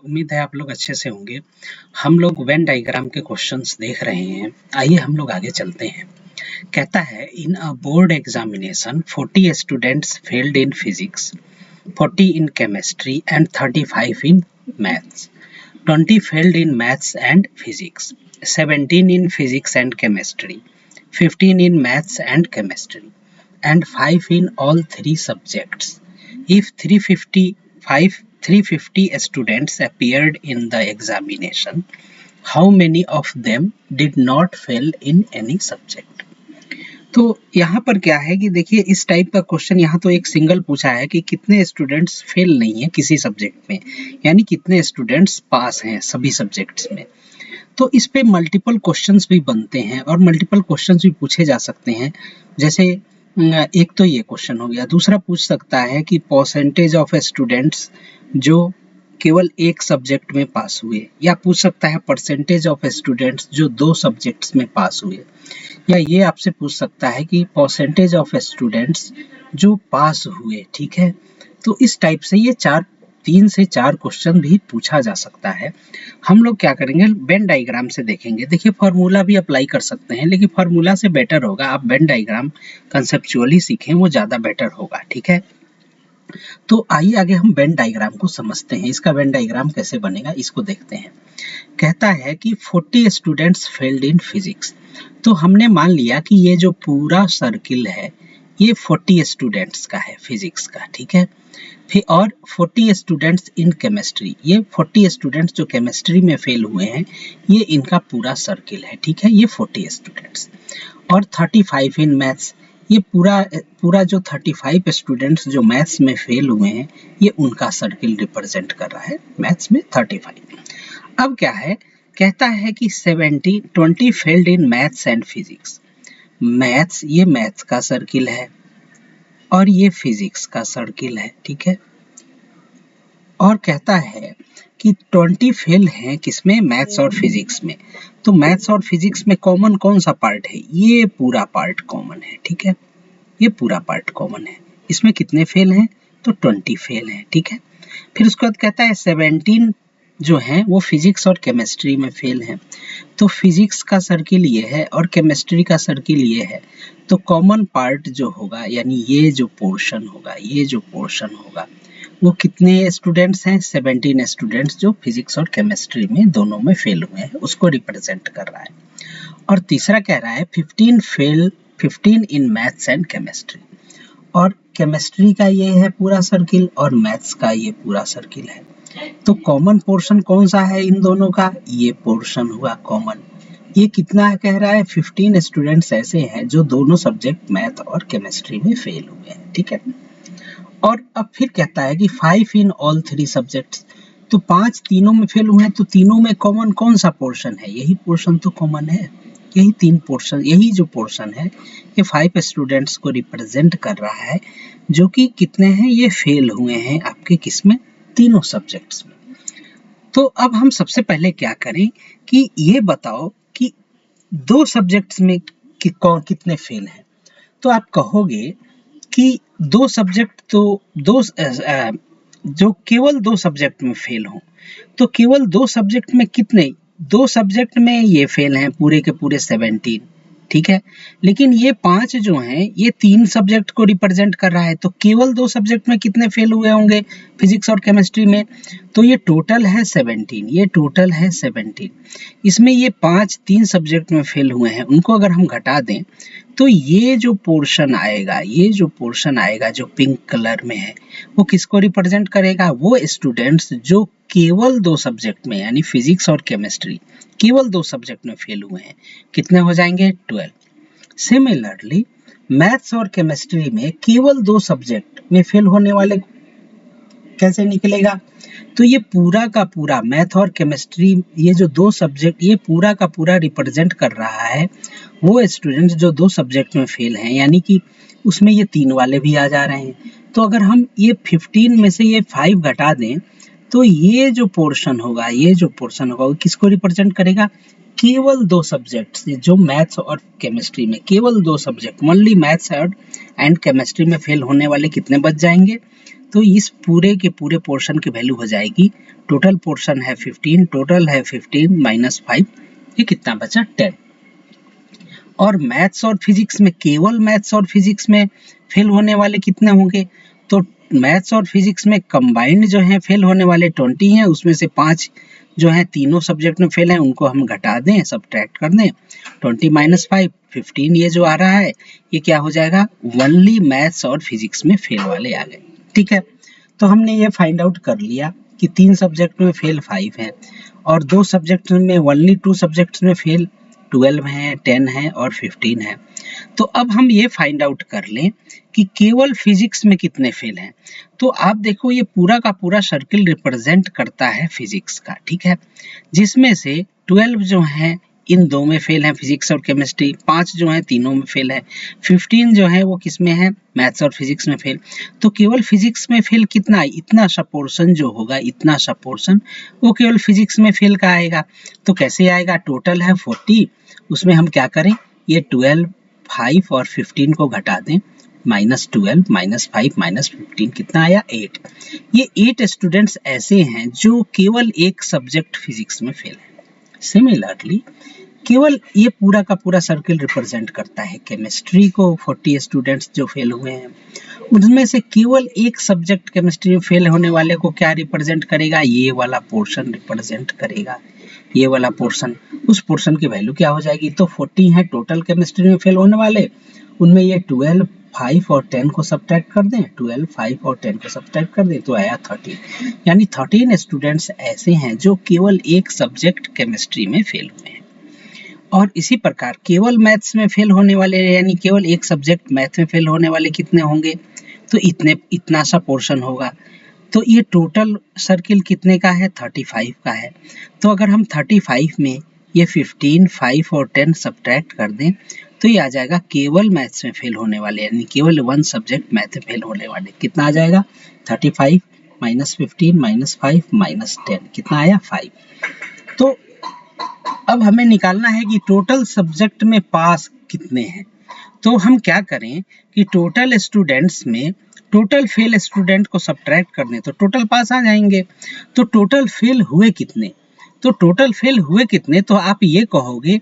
उम्मीद है आप लोग अच्छे से होंगे। हम लोग वेन डायग्राम के क्वेश्चंस देख रहे हैं। आइए हम लोग आगे चलते हैं। कहता है in a board examination 40 students failed in physics, 40 in chemistry and 35 in maths. 20 failed in maths and physics, 17 in physics and chemistry, 15 in maths and chemistry, and 5 in all three subjects. If 350 students appeared in the examination, how many of them did not fail in any subject? तो यहाँ पर क्या है कि देखिए इस type का question यहाँ तो एक सिंगल पूछा है कि कितने स्टूडेंट्स फेल नहीं है किसी सब्जेक्ट में, यानी कितने स्टूडेंट्स पास हैं सभी सब्जेक्ट्स में। तो इस पे मल्टीपल क्वेश्चंस भी बनते हैं और मल्टीपल क्वेश्चंस भी पूछे जा सकते हैं। जैसे एक तो ये क्वेश्चन हो गया, दूसरा पूछ सकता है कि परसेंटेज ऑफ स्टूडेंट्स जो केवल एक सब्जेक्ट में पास हुए, या पूछ सकता है परसेंटेज ऑफ स्टूडेंट्स जो 2 सब्जेक्ट्स में पास हुए, या ये आपसे पूछ सकता है कि परसेंटेज ऑफ स्टूडेंट्स जो पास हुए। ठीक है, तो इस टाइप से ये 3 से 4 क्वेश्चन भी पूछा जा सकता है। हम लोग क्या करेंगे, वेन डायग्राम से देखेंगे। देखिए फार्मूला भी अप्लाई कर सकते हैं, लेकिन फार्मूला से बेटर होगा आप वेन डायग्राम कंसेप्चुअली सीखें, वो ज़्यादा बेटर होगा। ठीक है, तो आइए आगे हम वेन डायग्राम को समझते हैं। इसका वेन डायग्राम कैसे बनेगा इसको देखते हैं। कहता है कि 40 स्टूडेंट्स फेल्ड इन फिजिक्स। तो हमने मान लिया कि ये जो पूरा सर्किल है ये 40 स्टूडेंट्स का है फिजिक्स का। ठीक है, फिर और 40 स्टूडेंट्स इन केमिस्ट्री, ये 40 स्टूडेंट्स जो केमिस्ट्री में फेल हुए हैं ये इनका पूरा सर्किल है। ठीक है, ये 40 स्टूडेंट्स। और 35 इन मैथ्स, ये पूरा जो 35 स्टूडेंट्स जो मैथ्स में फेल हुए हैं ये उनका सर्किल रिप्रेजेंट कर रहा है मैथ्स में 35। अब क्या है, कहता है कि 20 failed in maths and physics. Maths, ये मैथ्स का सर्किल है और ये फिजिक्स का सर्किल है। ठीक है, और कहता है कि 20 फेल हैं किसमें, मैथ्स और फिजिक्स में। तो मैथ्स और फिजिक्स में कॉमन कौन सा पार्ट है, ये पूरा पार्ट कॉमन है। ठीक है, ये पूरा पार्ट कॉमन है। इसमें कितने फेल हैं, तो 20 फेल हैं। ठीक है, फिर उसके बाद कहता है 17 जो हैं वो फिजिक्स और केमिस्ट्री में फेल हैं। तो फिजिक्स का सर्किल ये है और केमिस्ट्री का सर्किल ये है, तो कॉमन पार्ट जो होगा यानी ये जो पोर्शन होगा वो कितने स्टूडेंट्स हैं, 17 स्टूडेंट्स जो फिजिक्स और केमिस्ट्री में दोनों में फेल हुए हैं उसको रिप्रेजेंट कर रहा है। और तीसरा कह रहा है 15 इन मैथ्स एंड केमिस्ट्री, और केमिस्ट्री का ये है पूरा सर्किल और मैथ्स का ये पूरा सर्किल है। तो कॉमन पोर्शन कौन सा है इन दोनों का, ये पोर्शन हुआ कॉमन। ये कितना कह रहा है, 15 स्टूडेंट्स ऐसे हैं जो दोनों सब्जेक्ट मैथ और केमिस्ट्री में फेल हुए हैं। ठीक है, और अब फिर कहता है कि 5 इन ऑल 3 सब्जेक्ट्स। तो 5 तीनों में फेल हुए हैं, तो तीनों में कॉमन कौन सा पोर्शन है, यही पोर्शन तो कॉमन है। यही 3 पोर्शन, यही जो पोर्शन है ये 5 स्टूडेंट्स को रिप्रेजेंट कर रहा है जो कि कितने हैं, ये फेल हुए हैं आपके किसमें, तीनों सब्जेक्ट्स में। तो अब हम सबसे पहले क्या करें कि ये बताओ कि 2 सब्जेक्ट्स में कितने फेल हैं। तो आप कहोगे कि 2 सब्जेक्ट तो जो केवल 2 सब्जेक्ट में फेल हों, तो केवल 2 सब्जेक्ट में कितने, 2 सब्जेक्ट में ये फेल हैं पूरे के पूरे 17। ठीक है, लेकिन ये 5 जो हैं ये 3 सब्जेक्ट को रिप्रेजेंट कर रहा है, तो केवल 2 सब्जेक्ट में कितने फेल हुए होंगे फिजिक्स और केमिस्ट्री में, तो ये टोटल है 17, ये टोटल है 17। इसमें ये 5 3 सब्जेक्ट में फेल हुए हैं उनको अगर हम घटा दें तो ये जो पोर्शन आएगा जो पिंक कलर में है वो किसको रिप्रेजेंट करेगा, वो स्टूडेंट्स जो केवल 2 सब्जेक्ट में यानी फिजिक्स और केमिस्ट्री केवल 2 सब्जेक्ट में फेल हुए हैं, कितने हो जाएंगे, 12। सिमिलरली मैथ्स और केमिस्ट्री में केवल 2 सब्जेक्ट में फेल होने वाले कैसे निकलेगा, तो ये पूरा का पूरा मैथ और केमिस्ट्री, ये जो 2 सब्जेक्ट ये पूरा का पूरा रिप्रेजेंट कर रहा है वो स्टूडेंट्स जो 2 सब्जेक्ट में फेल हैं, यानी कि उसमें ये 3 वाले भी आ जा रहे हैं। तो अगर हम ये 15 में से ये 5 घटा दें तो ये जो पोर्शन होगा वो किसको रिप्रेजेंट करेगा, केवल 2 सब्जेक्ट्स जो मैथ्स और केमिस्ट्री में, केवल 2 subject only maths and chemistry में फेल होने वाले कितने बच जाएंगे, तो इस पूरे के पूरे पोर्शन की वैल्यू हो जाएगी, टोटल पोर्शन है 15, टोटल है 15 माइनस 5, ये कितना बचा 10। और मैथ्स और फिजिक्स में, केवल मैथ्स और फिजिक्स में फेल होने वाले कितने होंगे, तो मैथ्स और फिजिक्स में कंबाइंड जो है फेल होने वाले 20 हैं, उसमें से 5 जो है तीनों सब्जेक्ट में फेल हैं, उनको हम घटा दें, सब्ट्रैक्ट कर दें, 20 माइनस 5 15, ये जो आ रहा है ये क्या हो जाएगा, ओनली मैथ्स और फिजिक्स में फेल वाले आ गए। ठीक है, तो हमने ये फाइंड आउट कर लिया कि 3 सब्जेक्ट में फेल 5 हैं और 2 सब्जेक्ट में, ओनली 2 सब्जेक्ट्स में फेल 12 हैं, 10 हैं और 15 हैं। तो अब हम ये फाइंड आउट कर लें कि केवल फिजिक्स में कितने फेल हैं। तो आप देखो ये पूरा का पूरा सर्किल रिप्रेजेंट करता है फिजिक्स का, ठीक है, जिसमें से 12 जो हैं इन दो में फेल हैं, फिजिक्स और केमिस्ट्री, 5 जो हैं तीनों में फेल है, 15 जो है वो किस में है, मैथ्स और फिजिक्स में फेल। तो केवल फिजिक्स में फेल कितना, इतना सा पोर्शन जो होगा, इतना सा पोर्शन वो केवल फिजिक्स में फेल का आएगा। तो कैसे आएगा, टोटल है 40, उसमें हम क्या करें, ये 12, 5 और 15 को घटा दें, -12 -5 -15 कितना आया 8। ये 8 स्टूडेंट्स ऐसे हैं जो केवल एक सब्जेक्ट फिजिक्स में फेल है। सिमिलरली केवल ये पूरा का पूरा सर्किल रिप्रेजेंट करता है केमिस्ट्री को, 40 स्टूडेंट्स जो फेल हुए हैं उनमें से केवल एक सब्जेक्ट केमिस्ट्री में फेल होने वाले को क्या रिप्रेजेंट करेगा, ये वाला पोर्शन रिप्रेजेंट करेगा, ये वाला पोर्शन, उस पोर्शन की वैल्यू क्या हो जाएगी, तो 40 है टोटल केमिस्ट्री में फेल होने वाले, उनमें ये 12, 5 और 10 को सब्ट्रैक्ट कर दें, 12, 5 और 10 को सब्ट्रैक्ट कर दें तो आया 13, यानी 13 स्टूडेंट्स ऐसे हैं जो केवल एक सब्जेक्ट केमिस्ट्री में फेल हुए हैं। और इसी प्रकार केवल मैथ्स में फेल होने वाले, यानी केवल एक सब्जेक्ट मैथ में फेल होने वाले कितने होंगे, तो इतना सा पोर्शन होगा। तो ये टोटल सर्किल कितने का है, 35 का है। तो अगर हम 35 में ये 15, 5 और 10 सब्ट्रैक्ट कर दें तो ये आ जाएगा केवल मैथ्स में फेल होने वाले, यानी केवल 1 सब्जेक्ट मैथ में फेल होने वाले, कितना आ जाएगा 35 -15 -5 -10 कितना आया 5। तो अब हमें निकालना है कि टोटल सब्जेक्ट में पास कितने हैं। तो हम क्या करें कि टोटल स्टूडेंट्स में टोटल फेल स्टूडेंट को सब्ट्रैक्ट कर दें तो टोटल पास आ जाएंगे। तो टोटल फेल हुए कितने, तो टोटल फेल हुए कितने, तो आप ये कहोगे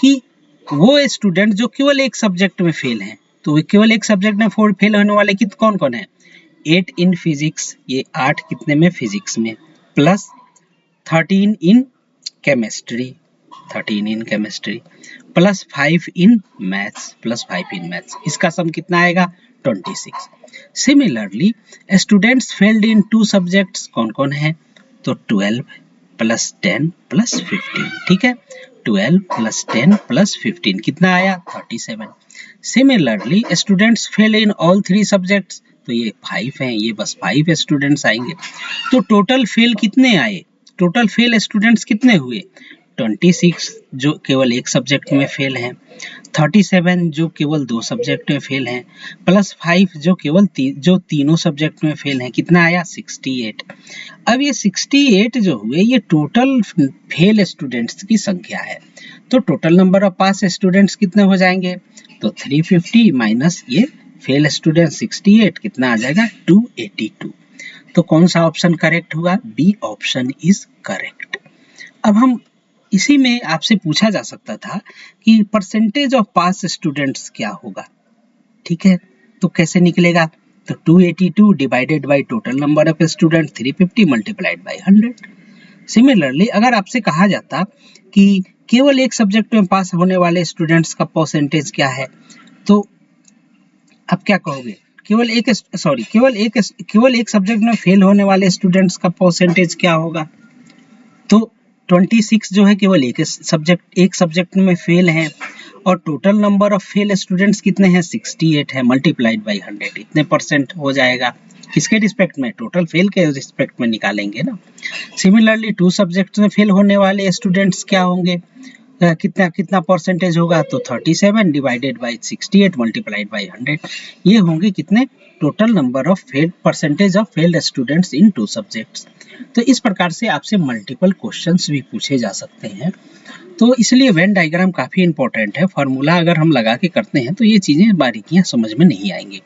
कि वो स्टूडेंट जो केवल एक सब्जेक्ट में फेल हैं, तो केवल एक सब्जेक्ट में फेल होने वाले कौन कौन है, 8 इन फिजिक्स, ये 8 कितने में फिजिक्स में, plus 13 in chemistry, 13 in chemistry, plus 5 in maths, plus 5 in maths, इसका सम कितना आएगा 26। सिमिलरली स्टूडेंट्स फेल्ड इन 2 सब्जेक्ट्स कौन कौन है, तो 12 प्लस 10 प्लस 15, ठीक है, 12 प्लस 10 प्लस 15 कितना आया 37। Similarly students fail in all 3 subjects, तो ये 5 हैं, ये बस 5 स्टूडेंट्स आएंगे। तो टोटल फेल कितने आए, टोटल फेल स्टूडेंट्स कितने हुए, 26 जो केवल एक सब्जेक्ट में फेल हैं, 37 जो केवल 2 सब्जेक्ट में फेल हैं, प्लस 5 जो केवल जो तीनों सब्जेक्ट में फेल हैं, कितना आया 68। अब ये 68 जो हुए ये टोटल फेल स्टूडेंट्स की संख्या है। तो total number of pass students कितने हो जाएंगे, तो 350 माइनस ये फेल स्टूडेंट 68 कितना आ जाएगा 282। तो कौन सा ऑप्शन करेक्ट हुआ, बी ऑप्शन इज करेक्ट। अब हम इसी में आपसे पूछा जा सकता था कि परसेंटेज ऑफ पास स्टूडेंट्स क्या होगा, ठीक है, तो कैसे निकलेगा, तो 282 divided by total number of student 350 multiplied by 100। Similarly अगर आपसे कहा जाता कि केवल एक सब्जेक्ट में पास होने वाले स्टूडेंट्स का परसेंटेज क्या है, तो आप क्या कहोगे, केवल एक सब्जेक्ट में फेल होने वाले स्टूडेंट्स का परसेंटेज क्या होगा, तो 26 जो है केवल एक सब्जेक्ट में फेल हैं और total number of fail students कितने हैं 68 है, मल्टीप्लाइड बाय 100 इतने परसेंट हो जाएगा, किसके रिस्पेक्ट में, टोटल फेल के रिस्पेक्ट में निकालेंगे ना। सिमिलरली 2 सब्जेक्ट्स में फेल होने वाले स्टूडेंट्स क्या होंगे, कितना परसेंटेज होगा, तो 37 डिवाइडेड बाय 68 मल्टीप्लाइड बाय 100, ये होंगे कितने, total number of percentage of failed students in 2 subjects. तो इस प्रकार से आपसे मल्टीपल क्वेश्चंस भी पूछे जा सकते हैं। तो इसलिए वेन डायग्राम काफ़ी इंपॉर्टेंट है, फार्मूला अगर हम लगा के करते हैं तो ये चीज़ें बारीकियां समझ में नहीं आएंगी,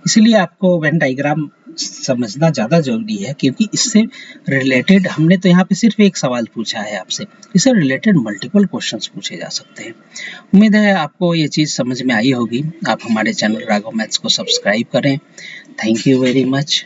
इसलिए आपको वेन डायग्राम समझना ज़्यादा ज़रूरी है, क्योंकि इससे रिलेटेड हमने तो यहाँ पे सिर्फ एक सवाल पूछा है आपसे, इससे रिलेटेड मल्टीपल क्वेश्चंस पूछे जा सकते हैं। उम्मीद है आपको ये चीज़ समझ में आई होगी। आप हमारे चैनल राघव मैथ्स को सब्सक्राइब करें। Thank you very much.